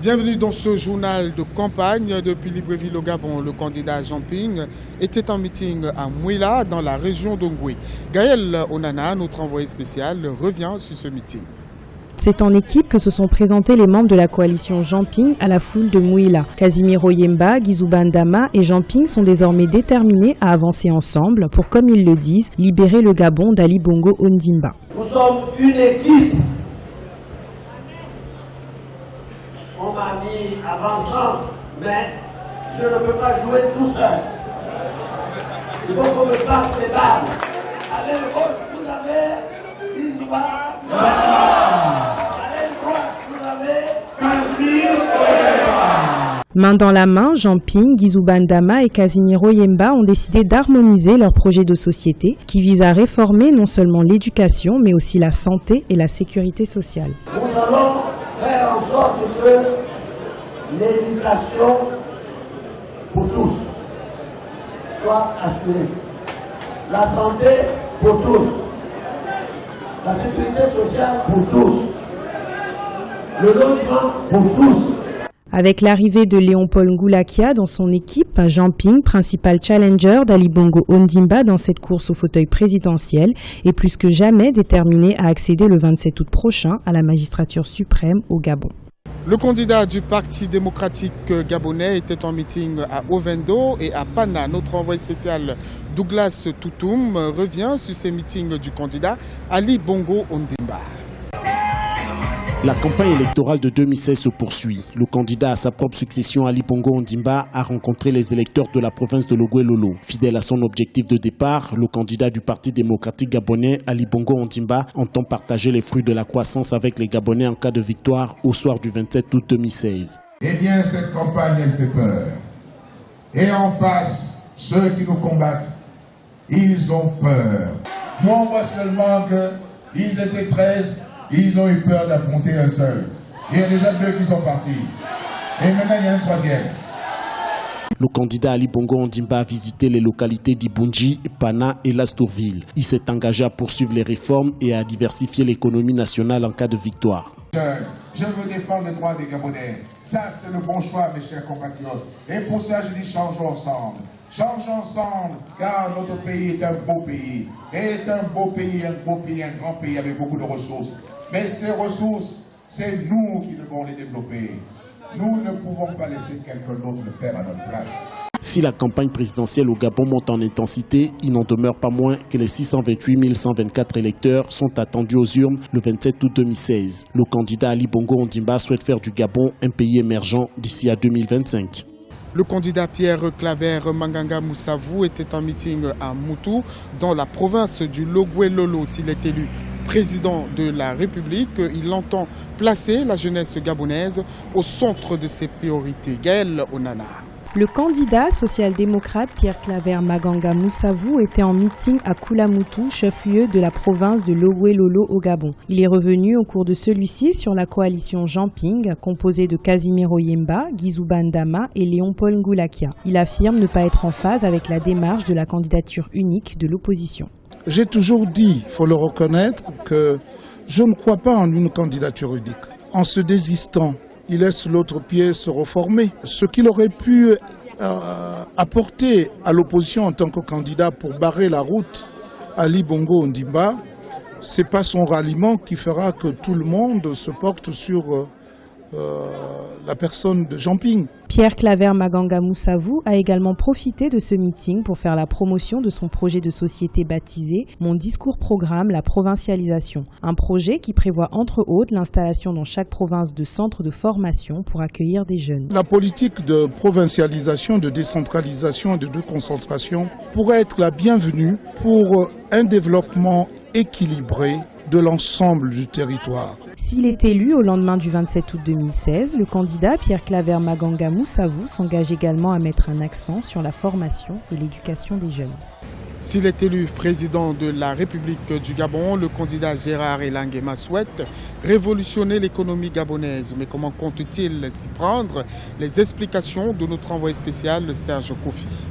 Bienvenue dans ce journal de campagne. Depuis Libreville au Gabon, le candidat Jean Ping était en meeting à Mouila dans la région d'Ongoué. Gaël Onana, notre envoyé spécial, revient sur ce meeting. C'est en équipe que se sont présentés les membres de la coalition Jean Ping à la foule de Mouila. Casimiro Yemba, Guizou Bandama et Jean Ping sont désormais déterminés à avancer ensemble pour, comme ils le disent, libérer le Gabon d'Ali Bongo Ondimba. Nous sommes une équipe. On m'a mis avançant, mais je ne peux pas jouer tout seul. Il faut qu'on me passe les balles. Allez, le gauche, vous avez une droite. Allez, le droite, vous avez Main dans la main, Jean Ping, Guizou Bandama et Casimiro Yemba ont décidé d'harmoniser leur projet de société qui vise à réformer non seulement l'éducation, mais aussi la santé et la sécurité sociale. Nous allons faire en sorte que l'éducation pour tous soit assurée. La santé pour tous. La sécurité sociale pour tous. Le logement pour tous. Avec l'arrivée de Léon-Paul Ngoulakia dans son équipe, Jean Ping, principal challenger d'Ali Bongo Ondimba dans cette course au fauteuil présidentiel, est plus que jamais déterminé à accéder le 27 août prochain à la magistrature suprême au Gabon. Le candidat du Parti démocratique gabonais était en meeting à Ovendo et à Pana. Notre envoyé spécial Douglas Toutoum revient sur ces meetings du candidat Ali Bongo Ondimba. La campagne électorale de 2016 se poursuit. Le candidat à sa propre succession, Ali Bongo Ondimba, a rencontré les électeurs de la province de Logoué-Lolo. Fidèle à son objectif de départ, le candidat du Parti démocratique gabonais, Ali Bongo Ondimba, entend partager les fruits de la croissance avec les Gabonais en cas de victoire au soir du 27 août 2016. Eh bien, cette campagne, elle fait peur. Et en face, ceux qui nous combattent, ils ont peur. Moi, on voit seulement qu'ils étaient 13. Ils ont eu peur d'affronter un seul. Il y a déjà 2 qui sont partis. Et maintenant, il y a un 3e. Le candidat Ali Bongo Ondimba a visité les localités d'Ibunji, Pana et Lastourville. Il s'est engagé à poursuivre les réformes et à diversifier l'économie nationale en cas de victoire. Je veux défendre les droits des Gabonais. Ça, c'est le bon choix, mes chers compatriotes. Et pour ça, je dis changeons ensemble. Changeons ensemble, car notre pays est un beau pays. Et est un beau pays, un grand pays avec beaucoup de ressources. Mais ces ressources, c'est nous qui devons les développer. Nous ne pouvons pas laisser quelqu'un d'autre le faire à notre place. Si la campagne présidentielle au Gabon monte en intensité, il n'en demeure pas moins que les 628 124 électeurs sont attendus aux urnes le 27 août 2016. Le candidat Ali Bongo Ondimba souhaite faire du Gabon un pays émergent d'ici à 2025. Le candidat Pierre Claver Manganga Moussavou était en meeting à Moutou, dans la province du Logoué-Lolo. S'il est élu président de la République, il entend placer la jeunesse gabonaise au centre de ses priorités. Gaël Onana. Le candidat social-démocrate Pierre Claver Maganga Moussavou était en meeting à Koulamoutou, chef-lieu de la province de Logoué-Lolo au Gabon. Il est revenu au cours de celui-ci sur la coalition Jean Ping, composée de Casimiro Yemba, Guizou Bandama et Léon-Paul Ngoulakia. Il affirme ne pas être en phase avec la démarche de la candidature unique de l'opposition. J'ai toujours dit, il faut le reconnaître, que je ne crois pas en une candidature unique. En se désistant, il laisse l'autre pied se reformer. Ce qu'il aurait pu apporter à l'opposition en tant que candidat pour barrer la route à Ali Bongo Ondimba, ce n'est pas son ralliement qui fera que tout le monde se porte sur la personne de Jean Ping. Pierre Claver Maganga Moussavou a également profité de ce meeting pour faire la promotion de son projet de société baptisé « Mon discours programme la provincialisation ». Un projet qui prévoit entre autres l'installation dans chaque province de centres de formation pour accueillir des jeunes. La politique de provincialisation, de décentralisation et de déconcentration pourrait être la bienvenue pour un développement équilibré de l'ensemble du territoire. S'il est élu au lendemain du 27 août 2016, le candidat Pierre Claver Maganga Moussavou s'engage également à mettre un accent sur la formation et l'éducation des jeunes. S'il est élu président de la République du Gabon, le candidat Gérard Elangema souhaite révolutionner l'économie gabonaise. Mais comment compte-t-il s'y prendre? Les explications de notre envoyé spécial Serge Kofi.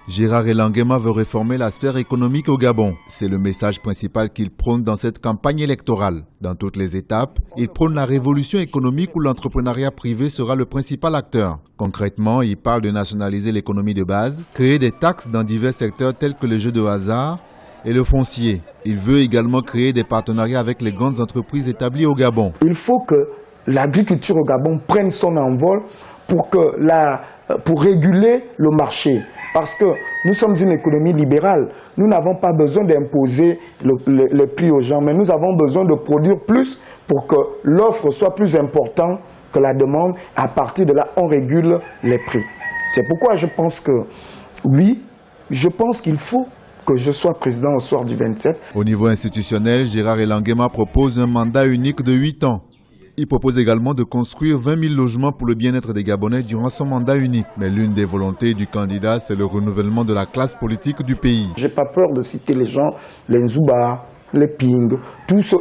Gérard Elangema veut réformer la sphère économique au Gabon. C'est le message principal qu'il prône dans cette campagne électorale. Dans toutes les étapes, il prône la révolution économique où l'entrepreneuriat privé sera le principal acteur. Concrètement, il parle de nationaliser l'économie de base, créer des taxes dans divers secteurs tels que les jeux de hasard et le foncier. Il veut également créer des partenariats avec les grandes entreprises établies au Gabon. Il faut que l'agriculture au Gabon prenne son envol pour réguler le marché. Parce que nous sommes une économie libérale. Nous n'avons pas besoin d'imposer les prix aux gens, mais nous avons besoin de produire plus pour que l'offre soit plus importante que la demande. À partir de là, on régule les prix. C'est pourquoi je pense que, oui, je pense qu'il faut que je sois président au soir du 27. Au niveau institutionnel, Gérard Elangema propose un mandat unique de 8 ans. Il propose également de construire 20 000 logements pour le bien-être des Gabonais durant son mandat unique. Mais l'une des volontés du candidat, c'est le renouvellement de la classe politique du pays. Je n'ai pas peur de citer les gens, les Nzouba, les Ping,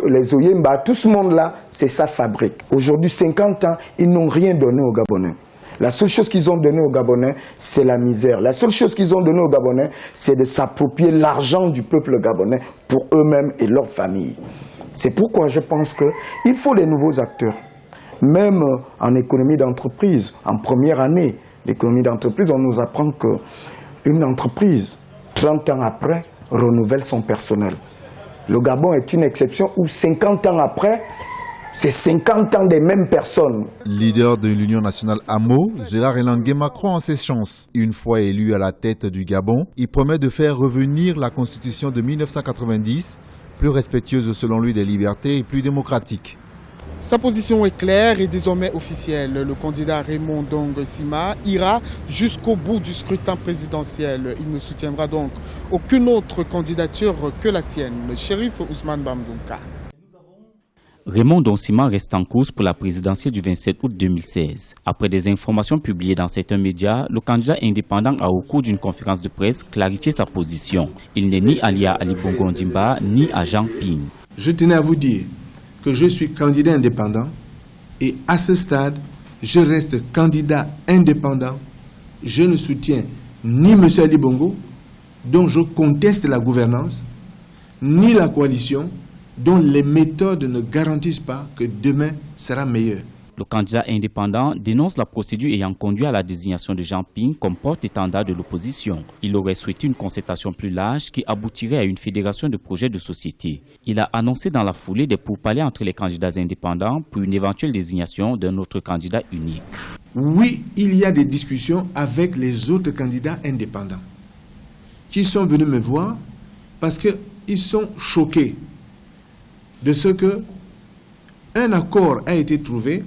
les Oyemba, tout ce monde-là, c'est sa fabrique. Aujourd'hui, 50 ans, ils n'ont rien donné aux Gabonais. La seule chose qu'ils ont donné aux Gabonais, c'est la misère. La seule chose qu'ils ont donné aux Gabonais, c'est de s'approprier l'argent du peuple gabonais pour eux-mêmes et leurs familles. C'est pourquoi je pense qu'il faut des nouveaux acteurs. Même en économie d'entreprise, en première année d'économie d'entreprise, on nous apprend qu'une entreprise, 30 ans après, renouvelle son personnel. Le Gabon est une exception où 50 ans après, c'est 50 ans des mêmes personnes. Leader de l'Union nationale AMO, Gérard Elangema croit en ses chances. Une fois élu à la tête du Gabon, il promet de faire revenir la constitution de 1990, plus respectueuse selon lui des libertés et plus démocratique. Sa position est claire et désormais officielle. Le candidat Raymond Dong Sima ira jusqu'au bout du scrutin présidentiel. Il ne soutiendra donc aucune autre candidature que la sienne. Le shérif Ousmane Bamdouka. Raymond Dong Sima reste en course pour la présidentielle du 27 août 2016. Après des informations publiées dans certains médias, le candidat indépendant a au cours d'une conférence de presse clarifié sa position. Il n'est ni allié à Ali Bongo Ondimba ni à Jean Ping. Je tenais à vous dire que je suis candidat indépendant et à ce stade, je reste candidat indépendant. Je ne soutiens ni M. Ali Bongo, dont je conteste la gouvernance, ni la coalition, dont les méthodes ne garantissent pas que demain sera meilleur. Le candidat indépendant dénonce la procédure ayant conduit à la désignation de Jean Ping comme porte-étendard de l'opposition. Il aurait souhaité une concertation plus large qui aboutirait à une fédération de projets de société. Il a annoncé dans la foulée des pourparlers entre les candidats indépendants pour une éventuelle désignation d'un autre candidat unique. Oui, il y a des discussions avec les autres candidats indépendants qui sont venus me voir parce qu'ils sont choqués de ce qu'un accord a été trouvé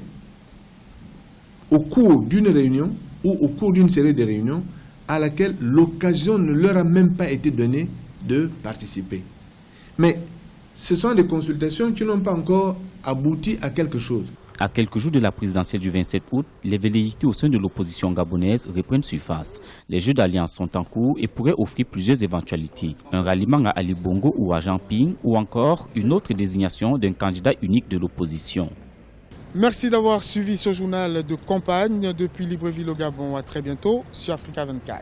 au cours d'une réunion ou au cours d'une série de réunions à laquelle l'occasion ne leur a même pas été donnée de participer. Mais ce sont des consultations qui n'ont pas encore abouti à quelque chose. À quelques jours de la présidentielle du 27 août, les velléités au sein de l'opposition gabonaise reprennent surface. Les jeux d'alliance sont en cours et pourraient offrir plusieurs éventualités. Un ralliement à Ali Bongo ou à Jean Ping ou encore une autre désignation d'un candidat unique de l'opposition. Merci d'avoir suivi ce journal de campagne depuis Libreville au Gabon. À très bientôt sur Africa 24.